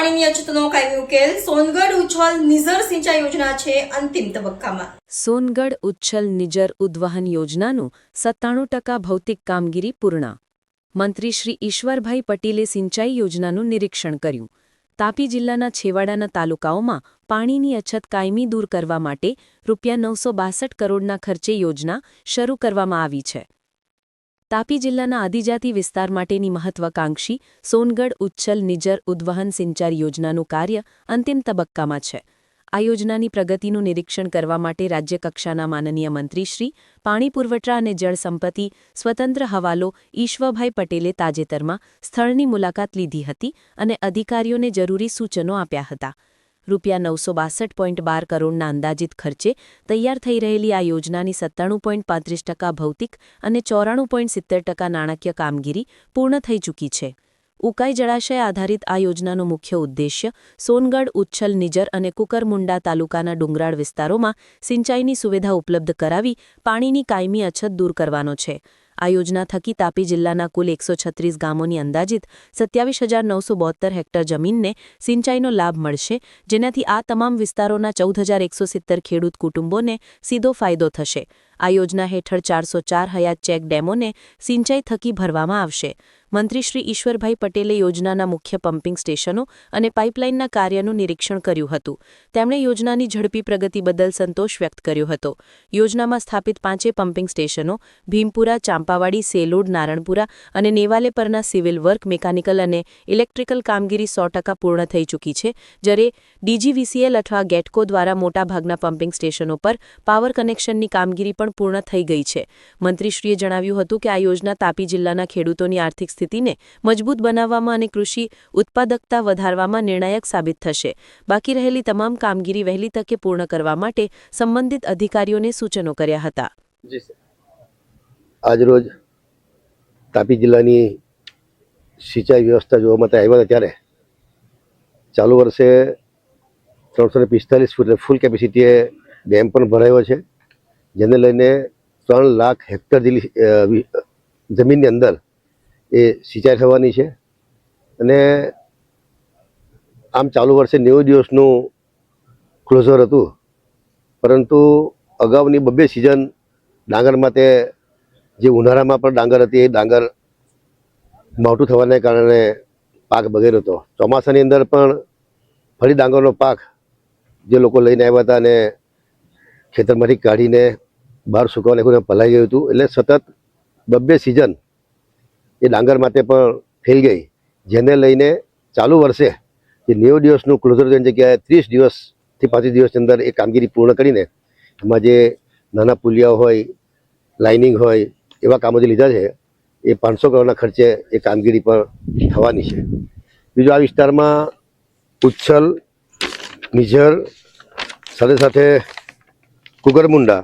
પાણીની અછતનો કાયમી ઉકેલ સોનગઢ ઉચ્છલ નિઝર સિંચાઈ યોજના છે અંતિમ તબક્કામાં। સોનગઢ ઉચ્છલ નિજર ઉદ્વહન યોજનાનું 97% ભૌતિક કામગીરી પૂર્ણ। મંત્રી શ્રી ઈશ્વરભાઈ પટેલે સિંચાઈ યોજનાનું નિરીક્ષણ કર્યું। તાપી જિલ્લાના છેવાડાના તાલુકાઓમાં પાણીની અછત કાયમી દૂર કરવા માટે ₹962 કરોડના ખર્ચે યોજના શરૂ કરવામાં આવી છે। તાપી જિલ્લાના આદિજાતિ વિસ્તાર માટેની મહત્વાકાંક્ષી સોનગઢ ઉચ્છલ નિજર ઉદ્વહન સિંચાઈ યોજનાનું કાર્ય અંતિમ તબક્કામાં છે। આ યોજનાની પ્રગતિનું નિરીક્ષણ કરવા માટે રાજ્યકક્ષાના માનનીય મંત્રીશ્રી પાણી પુરવઠા અને જળ સંપત્તિ સ્વતંત્ર હવાલો ઈશ્વરભાઈ પટેલે તાજેતરમાં સ્થળની મુલાકાત લીધી હતી અને અધિકારીઓને જરૂરી સૂચનો આપ્યા હતા। ₹962.12 કરોડના અંદાજિત ખર્ચે તૈયાર થઈ રહેલી આ યોજનાની 97.35% ભૌતિક અને 94.70% નાણાકીય કામગીરી પૂર્ણ થઈ ચૂકી છે। ઉકાઈ જળાશય આધારિત આ યોજનાનો મુખ્ય ઉદ્દેશ્ય સોનગઢ ઉચ્છલ નિજર અને કુકરમુંડા તાલુકાના ડુંગરાળ વિસ્તારોમાં સિંચાઈની સુવિધા ઉપલબ્ધ કરાવી પાણીની કાયમી અછત દૂર કરવાનો છે। આ યોજના થકી તાપી જિલ્લાના કુલ 136 ગામોની અંદાજિત 27,972 હેક્ટર જમીનને સિંચાઈનો લાભ મળશે, જેનાથી આ તમામ વિસ્તારોના 14,170 ખેડૂત કુટુંબોને સીધો ફાયદો થશે। આ યોજના હેઠળ 404 હયાત ચેક ડેમોને સિંચાઈ થકી ભરવામાં આવશે। મંત્રી શ્રી ઈશ્વરભાઈ પટેલે યોજનાના મુખ્ય પમ્પિંગ સ્ટેશનો અને પાઇપલાઇનના કાર્યનું નિરીક્ષણ કર્યું હતું। તેમણે યોજનાની ઝડપી પ્રગતિ બદલ સંતોષ વ્યક્ત કર્યો હતો। યોજનામાં સ્થાપિત 5 પમ્પિંગ સ્ટેશનો ભીમપુરા, ચાંપાવાડી, સેલોડ, નારણપુરા અને નેવાલે પરના સિવિલ વર્ક, મિકેનિકલ અને ઇલેક્ટ્રિકલ કામગીરી 100% પૂર્ણ થઈ ચૂકી છે, જ્યારે DGVCL અથવા ગેટકો દ્વારા મોટાભાગના પમ્પિંગ સ્ટેશનો પર પાવર કનેક્શનની કામગીરી પણ પૂર્ણ થઈ ગઈ છે। મંત્રીશ્રીએ જણાવ્યું હતું કે આ યોજના તાપી જિલ્લાના ખેડૂતોની આર્થિક સ્થિતિને મજબૂત બનાવવામાં અને કૃષિ ઉત્પાદકતા વધારવામાં નિર્ણાયક સાબિત થશે। બાકી રહેલી તમામ કામગીરી વહેલી તકે પૂર્ણ કરવા માટે સંબંધિત અધિકારીઓને સૂચનો કર્યા હતા। આજરોજ તાપી જિલ્લાની સિંચાઈ વ્યવસ્થા જોવા માટે આવ્યા હતા ત્યારે ચાલુ વર્ષે 345 ફૂટ ફૂલ કેપેસિટીએ ડેમ પણ ભરાયો છે, જેને લઈને 3 લાખ હેક્ટર જેટલી જમીનની અંદર એ સિંચાઈ થવાની છે। અને આમ ચાલુ વર્ષે 90 દિવસનું ક્લોઝર હતું, પરંતુ અગાઉની 2 સિઝન ડાંગર માટે જે ઉનાળામાં પણ ડાંગર હતી એ ડાંગર માવઠું થવાને કારણે પાક બગડ્યો હતો। ચોમાસાની અંદર પણ ફરી ડાંગરનો પાક જે લોકો લઈને આવ્યા હતા અને ખેતરમાંથી કાઢીને બહાર સુકવવા નાખ્યું પલાઈ ગયું હતું, એટલે સતત 2 સિઝન એ ડાંગર માટે પણ ફેલ ગઈ, જેને લઈને ચાલુ વર્ષે જે 90 દિવસનું ક્લોઝર તેની જગ્યાએ 30 દિવસથી 35 દિવસની અંદર એ કામગીરી પૂર્ણ કરીને એમાં જે નાના પુલિયાઓ હોય, લાઇનિંગ હોય, એવા કામો જે લીધા છે એ 500 કરોડના ખર્ચે એ કામગીરી પણ થવાની છે। બીજું આ વિસ્તારમાં ઉચ્છલ, નિઝર સાથે સાથે કુકરમુંડા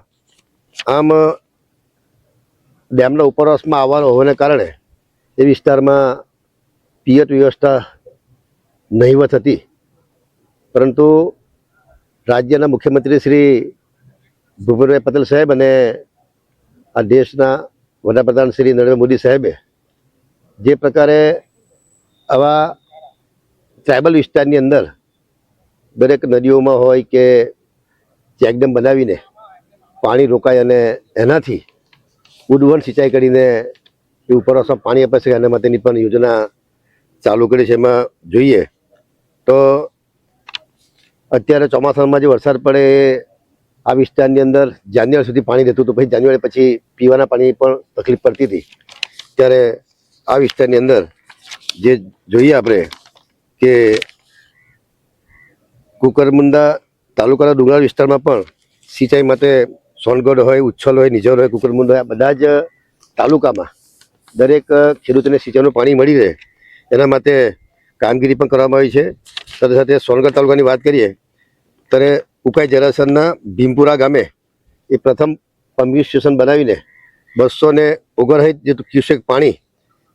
આમ ડેમના ઉપરવાસમાં આવવાનો હોવાને કારણે એ વિસ્તારમાં પિયત વ્યવસ્થા નહીવત હતી, પરંતુ રાજ્યના મુખ્યમંત્રી શ્રી ભૂપેન્દ્રભાઈ પટેલ સાહેબ અને આ દેશના વડાપ્રધાન શ્રી નરેન્દ્ર મોદી સાહેબે જે પ્રકારે આવા ટ્રાઇબલ વિસ્તારની અંદર દરેક નદીઓમાં હોય કે ચેકડેમ બનાવીને પાણી રોકાય અને એનાથી ઉદ્વહન સિંચાઈ કરીને એ ઉપરવાસમાં પાણી આપે છે, એના માટેની પણ યોજના ચાલુ કરી છે। એમાં જોઈએ તો અત્યારે ચોમાસામાં જે વરસાદ પડે આ વિસ્તારની અંદર જાન્યુઆરી સુધી પાણી રહેતું હતું, પછી જાન્યુઆરી પછી પીવાના પાણી પણ તકલીફ પડતી હતી। ત્યારે આ વિસ્તારની અંદર જે જોઈએ આપણે કે કુકરમુંડા તાલુકાના ડુંગરાળ વિસ્તારમાં પણ સિંચાઈ માટે સોનગઢ હોય, ઉચ્છલ હોય, નિઝર હોય, કુકરમુંડા હોય, બધા જ તાલુકામાં દરેક ખેડૂતોને સિંચાઈનું પાણી મળી રહે એના માટે કામગીરી પણ કરવામાં આવી છે। સાથે સાથે સોનગઢ તાલુકાની વાત કરીએ ત્યારે ઉકાઈ જળાશયના ભીમપુરા ગામે એ પ્રથમ પમ્પિંગ સ્ટેશન બનાવીને 259 જેટલું ક્યુસેક પાણી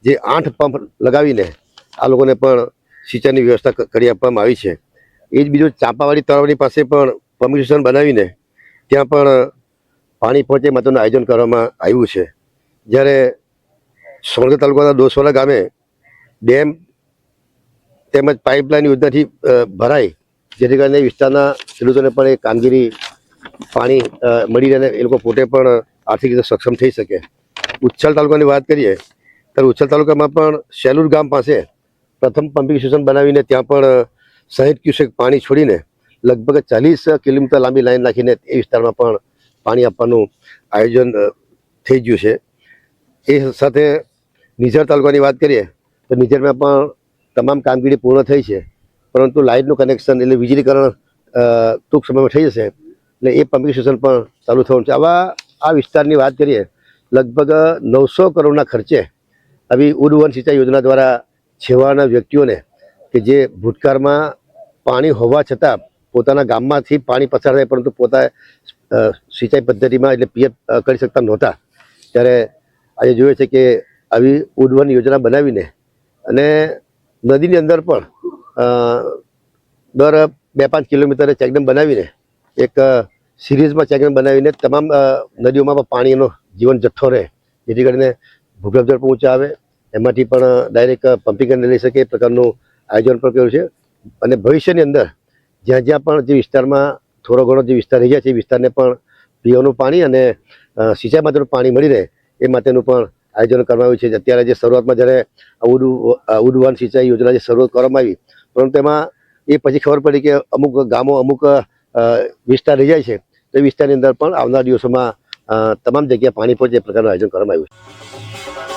જે 8 પંપ લગાવીને આ લોકોને પણ સિંચાઈની વ્યવસ્થા કરી આપવામાં આવી છે। એ જ બીજું ચાંપાવાડી તળાવની પાસે પણ પમ્પિંગ સ્ટેશન બનાવીને ત્યાં પણ પાણી પહોંચે માટેનું આયોજન કરવામાં આવ્યું છે। જ્યારે સોનગઢ તાલુકાના ડોસવાડા ગામે ડેમ તેમજ પાઇપલાઇન યોજનાથી ભરાય, જેથી કરીને વિસ્તારના ખેડૂતોને પણ એ કામગીરી પાણી મળી રહે અને એ લોકો પોતે પણ આર્થિક રીતે સક્ષમ થઈ શકે. ઉચ્છલ તાલુકાની વાત કરીએ ત્યારે ઉચ્છલ તાલુકામાં પણ શેલુર ગામ પાસે પ્રથમ પમ્પિંગ સ્ટેશન બનાવીને ત્યાં પણ 60 ક્યુસેક પાણી છોડીને લગભગ 40 કિલોમીટર લાંબી લાઈન નાખીને એ વિસ્તારમાં પણ પાણી આપવાનું આયોજન થઈ ગયું છે. એ સાથે નિઝર તાલુકાની વાત કરીએ તો નિઝરમાં પણ તમામ કામગીરી પૂર્ણ થઈ છે, પરંતુ લાઇટનું કનેક્શન એટલે વીજળીકરણ ટૂંક સમયમાં થઈ જશે એટલે એ પમ્પિંગ સ્ટેશન પણ ચાલુ થવાનું છે. આ વિસ્તારની વાત કરીએ લગભગ 900 કરોડના ખર્ચે આવી ઉદ્વહન સિંચાઈ યોજના દ્વારા છેવાડાના વ્યક્તિઓને કે જે ભૂતકાળમાં પાણી હોવા છતાં પોતાના ગામમાંથી પાણી પસાર થાય પરંતુ પોતા સિંચાઈ પદ્ધતિમાં એટલે પિયત કરી શકતા નહોતા, ત્યારે આજે જોઈએ છે કે આવી ઉદ્વહન યોજના બનાવીને અને નદીની અંદર પણ દર 2-5 કિલોમીટરે ચેકડેમ બનાવીને એક સિરીઝમાં ચેકડેમ બનાવીને તમામ નદીઓમાં પણ પાણીનો જીવન જથ્થો રહે, જેથી કરીને ભૂગર્ભ જળ પણ ઊંચા આવે, એમાંથી પણ ડાયરેક્ટ પમ્પિંગ કરીને લઈ શકે એ પ્રકારનું આયોજન પણ કર્યું છે. અને ભવિષ્યની અંદર જ્યાં જ્યાં પણ જે વિસ્તારમાં થોડો ઘણો જે વિસ્તાર રહી જાય છે એ વિસ્તારને પણ પીવાનું પાણી અને સિંચાઈ માટેનું પાણી મળી રહે એ માટેનું પણ આયોજન કરવામાં આવ્યું છે. અત્યારે જે શરૂઆતમાં જ્યારે ઉદ્વહન સિંચાઈ યોજના જે શરૂઆત કરવામાં આવી, પરંતુ એમાં એ પછી ખબર પડી કે અમુક ગામો અમુક વિસ્તાર રહી જાય છે, તો એ વિસ્તારની અંદર પણ આવનાર દિવસોમાં તમામ જગ્યાએ પાણી પહોંચે એ પ્રકારનું આયોજન કરવામાં આવ્યું છે.